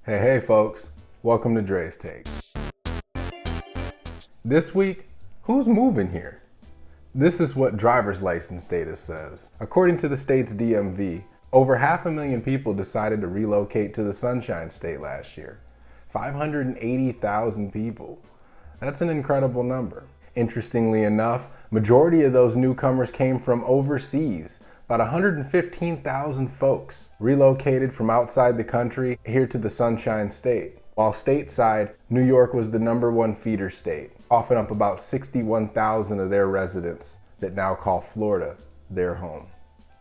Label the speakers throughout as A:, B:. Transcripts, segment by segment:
A: Hey folks, welcome to Dre's Take. This week, who's moving here? This is what driver's license data says. According to the state's DMV, over 500,000 people decided to relocate to the Sunshine State last year. 580,000 people. That's an incredible number. Interestingly enough, majority of those newcomers came from overseas. About 115,000 folks relocated from outside the country here to the Sunshine State. While stateside, New York was the #1 feeder state, coughing up about 61,000 of their residents that now call Florida their home.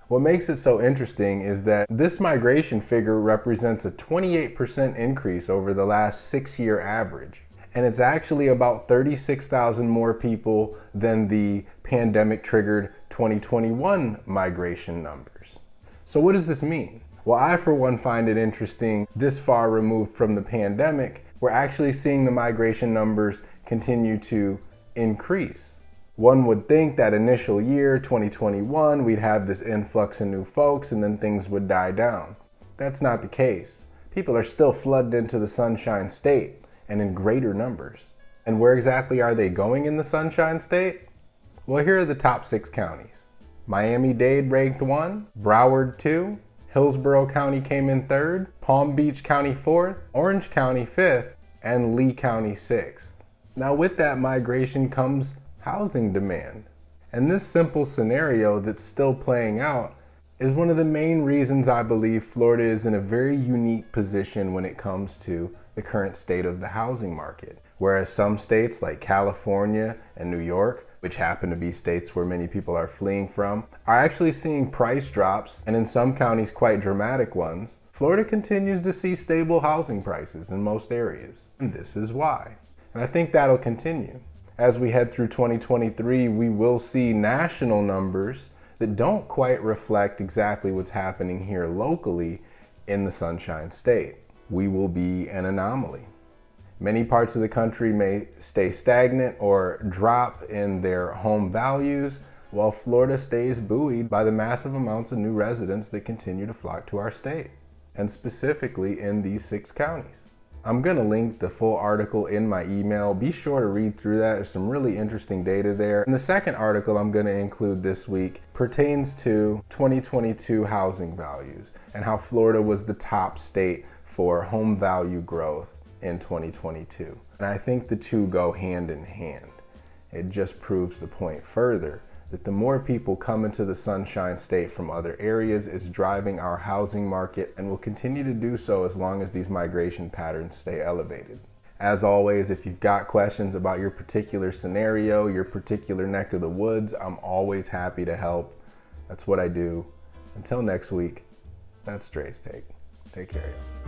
A: What makes it so interesting is that this migration figure represents a 28% increase over the last 6-year average. And it's actually about 36,000 more people than the pandemic-triggered 2021 migration numbers. So what does this mean? Well, I for one find it interesting this far removed from the pandemic, we're actually seeing the migration numbers continue to increase. One would think that initial year, 2021, we'd have this influx of new folks and then things would die down. That's not the case. People are still flooded into the Sunshine State, and in greater numbers. And where exactly are they going in the Sunshine State? Well, here are the top 6 counties. Miami-Dade ranked 1, Broward 2, Hillsborough County came in 3rd, Palm Beach County 4th, Orange County 5th, and Lee County 6th. Now with that migration comes housing demand. And this simple scenario that's still playing out is one of the main reasons I believe Florida is in a very unique position when it comes to the current state of the housing market. Whereas some states like California and New York, which happen to be states where many people are fleeing from, are actually seeing price drops, and in some counties quite dramatic ones, Florida continues to see stable housing prices in most areas. And this is why. And I think that'll continue. As we head through 2023, we will see national numbers that don't quite reflect exactly what's happening here locally in the Sunshine State. We will be an anomaly. Many parts of the country may stay stagnant or drop in their home values, while Florida stays buoyed by the massive amounts of new residents that continue to flock to our state, and specifically in these 6 counties. I'm gonna link the full article in my email. Be sure to read through that. There's some really interesting data there. And the second article I'm gonna include this week pertains to 2022 housing values and how Florida was the top state for home value growth in 2022. And I think the two go hand in hand. It just proves the point further that the more people come into the Sunshine State from other areas is driving our housing market and will continue to do so as long as these migration patterns stay elevated. As always, if you've got questions about your particular scenario, your particular neck of the woods, I'm always happy to help. That's what I do. Until next week, that's Dre's Take. Take care, y'all.